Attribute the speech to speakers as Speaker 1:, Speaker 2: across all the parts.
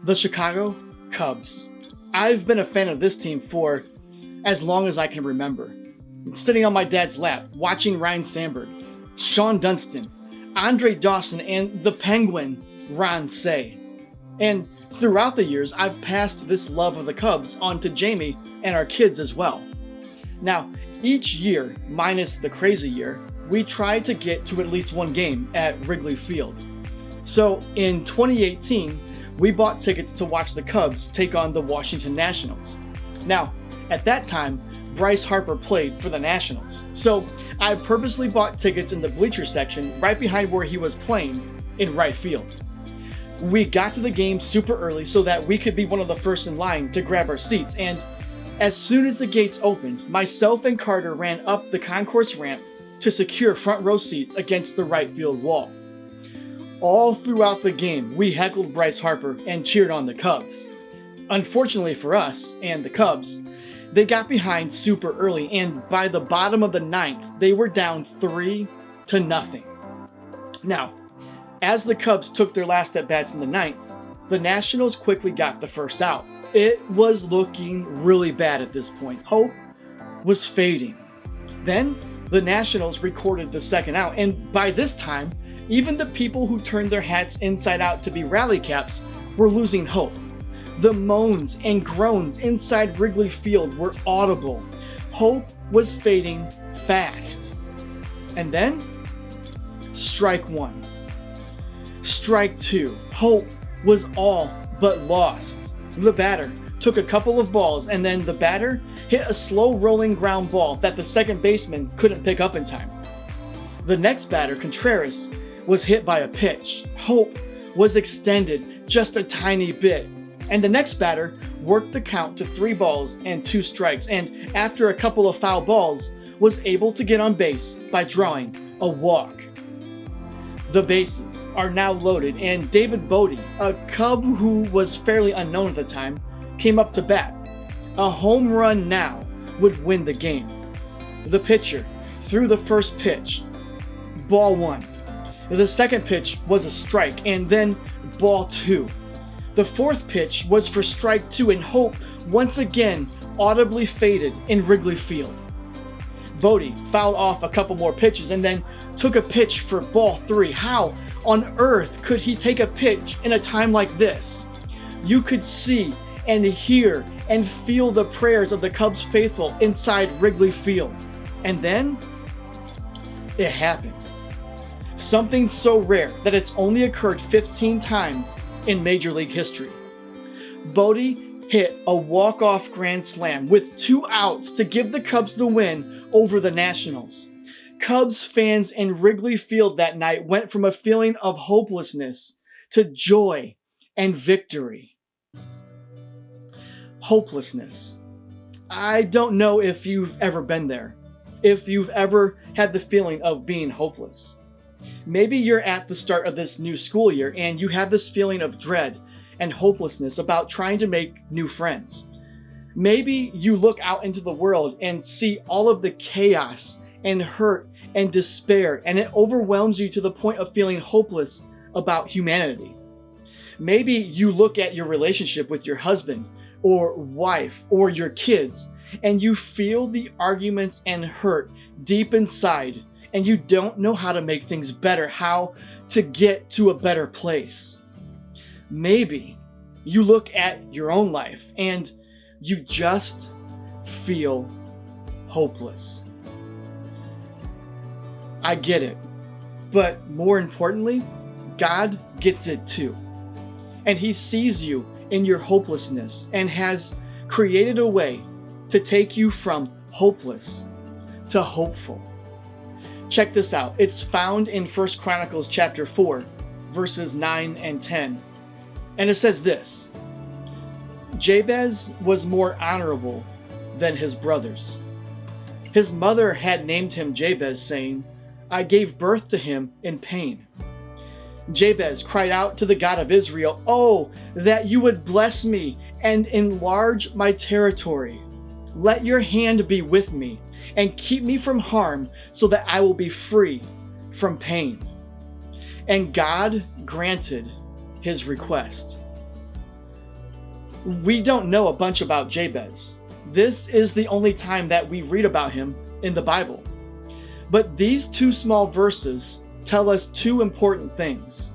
Speaker 1: The Chicago Cubs. I've been a fan of this team for as long as I can remember. Sitting on my dad's lap, watching Ryne Sandburg, Shawon Dunston, Andre Dawson, and the Penguin, Ron Say. And throughout the years, I've passed this love of the Cubs on to Jami and our kids as well. Now, each year, minus the crazy year, we try to get to at least one game at Wrigley Field. So in 2018, we bought tickets to watch the Cubs take on the Washington Nationals. Now, at that time, Bryce Harper played for the Nationals. So I purposely bought tickets in the Bleacher section right behind where he was playing in right field. We got to the game super early so that we could be one of the first in line to grab our seats, and as soon as the gates opened, myself and Carter ran up the concourse ramp to secure front row seats against the right field wall. All throughout the game, we heckled Bryce Harper and cheered on the Cubs. Unfortunately for us and the Cubs, they got behind super early, and by the bottom of the ninth, they were down 3-0. Now, as the Cubs took their last at-bats in the ninth, the Nationals quickly got the first out. It was looking really bad at this point. Hope was fading. Then, the Nationals recorded the second out, and by this time, even the people who turned their hats inside out to be rally caps were losing hope. The moans and groans inside Wrigley Field were audible. Hope was fading fast. And then, strike one. Strike two. Hope was all but lost. The batter took a couple of balls, and then the batter hit a slow rolling ground ball that the second baseman couldn't pick up in time. The next batter, Contreras, was hit by a pitch. Hope was extended just a tiny bit, and the next batter worked the count to 3 balls and 2 strikes, and after a couple of foul balls, was able to get on base by drawing a walk. The bases are now loaded, and David Bodie, a Cub who was fairly unknown at the time, came up to bat. A home run now would win the game. The pitcher threw the first pitch, ball 1. The second pitch was a strike, and then ball 2. The fourth pitch was for strike 2, and hope once again audibly faded in Wrigley Field. Bodie fouled off a couple more pitches and then took a pitch for ball 3. How on earth could he take a pitch in a time like this? You could see and hear and feel the prayers of the Cubs faithful inside Wrigley Field. And then it happened. Something so rare that it's only occurred 15 times in Major League history. Bodie hit a walk-off grand slam with 2 outs to give the Cubs the win over the Nationals. Cubs fans in Wrigley Field that night went from a feeling of hopelessness to joy and victory. Hopelessness. I don't know if you've ever been there, if you've ever had the feeling of being hopeless. Maybe you're at the start of this new school year and you have this feeling of dread and hopelessness about trying to make new friends. Maybe you look out into the world and see all of the chaos and hurt and despair, and it overwhelms you to the point of feeling hopeless about humanity. Maybe you look at your relationship with your husband or wife or your kids, and you feel the arguments and hurt deep inside, and you don't know how to make things better, how to get to a better place. Maybe you look at your own life and you just feel hopeless. I get it, but more importantly, God gets it too. And He sees you in your hopelessness and has created a way to take you from hopeless to hopeful. Check this out. It's found in 1 Chronicles chapter 4, verses 9 and 10. And it says this: Jabez was more honorable than his brothers. His mother had named him Jabez, saying, I gave birth to him in pain. Jabez cried out to the God of Israel, Oh, that you would bless me and enlarge my territory. Let your hand be with me and keep me from harm so that I will be free from pain. And God granted his request. We don't know a bunch about Jabez. This is the only time that we read about him in the Bible. But these two small verses tell us two important things.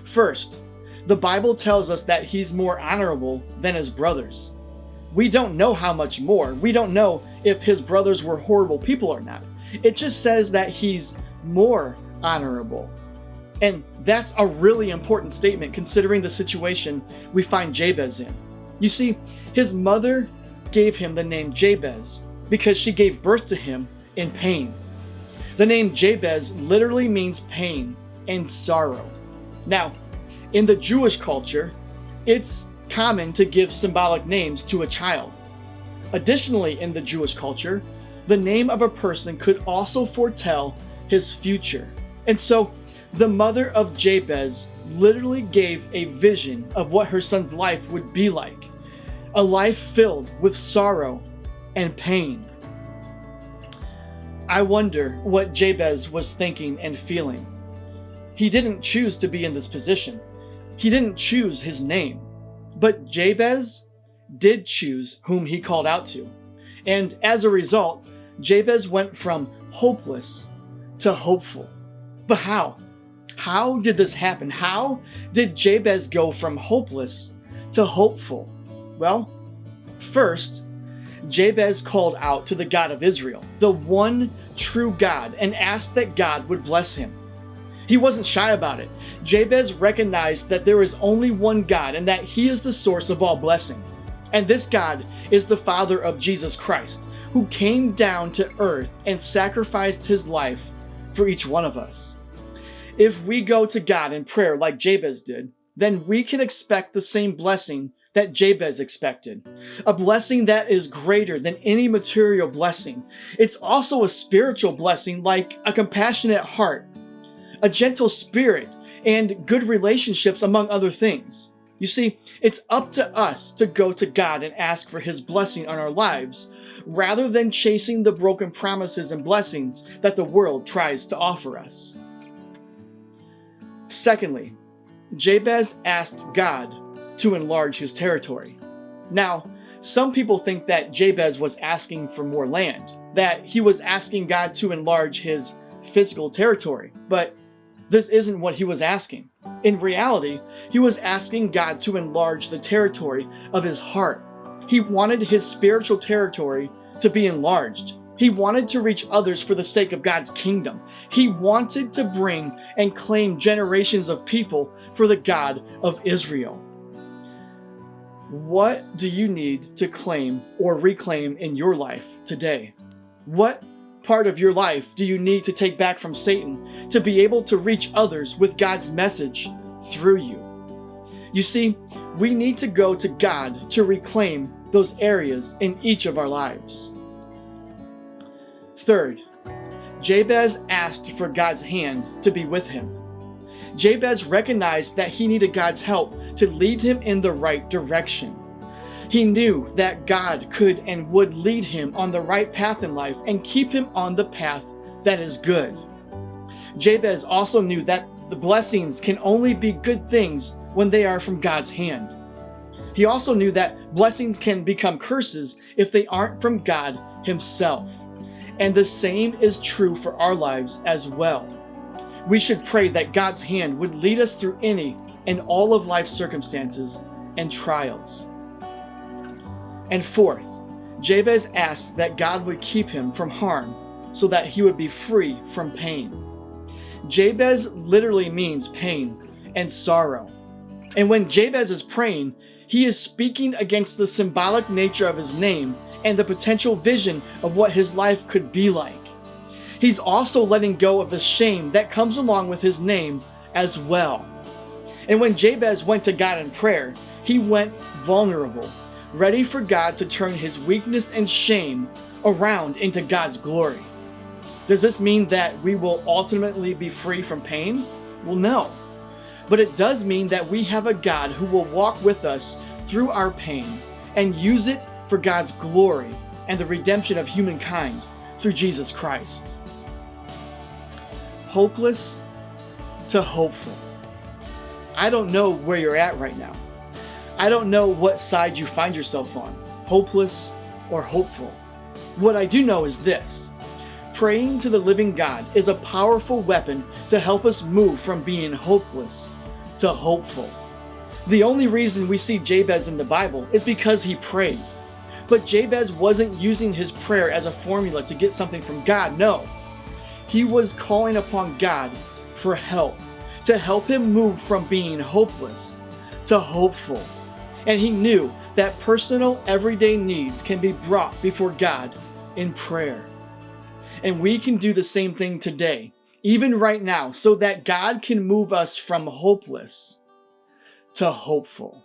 Speaker 1: First, the Bible tells us that he's more honorable than his brothers. We don't know how much more. We don't know if his brothers were horrible people or not. It just says that he's more honorable. And that's a really important statement considering the situation we find Jabez in. You see, his mother gave him the name Jabez because she gave birth to him in pain. The name Jabez literally means pain and sorrow. Now, in the Jewish culture, it's common to give symbolic names to a child. Additionally, in the Jewish culture, the name of a person could also foretell his future. And so, the mother of Jabez literally gave a vision of what her son's life would be like. A life filled with sorrow and pain. I wonder what Jabez was thinking and feeling. He didn't choose to be in this position. He didn't choose his name. But Jabez did choose whom he called out to. And as a result, Jabez went from hopeless to hopeful. But how? How did this happen? How did Jabez go from hopeless to hopeful? Well, first, Jabez called out to the God of Israel, the one true God, and asked that God would bless him. He wasn't shy about it. Jabez recognized that there is only one God and that he is the source of all blessing. And this God is the Father of Jesus Christ, who came down to earth and sacrificed his life for each one of us. If we go to God in prayer like Jabez did, then we can expect the same blessing that Jabez expected. A blessing that is greater than any material blessing. It's also a spiritual blessing like a compassionate heart, a gentle spirit, and good relationships among other things. You see, it's up to us to go to God and ask for his blessing on our lives, rather than chasing the broken promises and blessings that the world tries to offer us. Secondly, Jabez asked God to enlarge his territory. Now, some people think that Jabez was asking for more land, that he was asking God to enlarge his physical territory, but this isn't what he was asking. In reality, he was asking God to enlarge the territory of his heart. He wanted his spiritual territory to be enlarged. He wanted to reach others for the sake of God's kingdom. He wanted to bring and claim generations of people for the God of Israel. What do you need to claim or reclaim in your life today? What part of your life do you need to take back from Satan to be able to reach others with God's message through you? You see, we need to go to God to reclaim those areas in each of our lives. Third, Jabez asked for God's hand to be with him. Jabez recognized that he needed God's help to lead him in the right direction. He knew that God could and would lead him on the right path in life and keep him on the path that is good. Jabez also knew that the blessings can only be good things when they are from God's hand. He also knew that blessings can become curses if they aren't from God himself. And the same is true for our lives as well. We should pray that God's hand would lead us through any and all of life's circumstances and trials. And fourth, Jabez asked that God would keep him from harm so that he would be free from pain. Jabez literally means pain and sorrow. And when Jabez is praying, he is speaking against the symbolic nature of his name and the potential vision of what his life could be like. He's also letting go of the shame that comes along with his name as well. And when Jabez went to God in prayer, he went vulnerable, ready for God to turn his weakness and shame around into God's glory. Does this mean that we will ultimately be free from pain? Well, no. But it does mean that we have a God who will walk with us through our pain and use it for God's glory and the redemption of humankind through Jesus Christ. Hopeless to hopeful. I don't know where you're at right now, I don't know what side you find yourself on, hopeless or hopeful. What I do know is this: praying to the living God is a powerful weapon to help us move from being hopeless to hopeful. The only reason we see Jabez in the Bible is because he prayed. But Jabez wasn't using his prayer as a formula to get something from God, no. He was calling upon God for help, to help him move from being hopeless to hopeful. And he knew that personal, everyday needs can be brought before God in prayer. And we can do the same thing today, even right now, so that God can move us from hopeless to hopeful.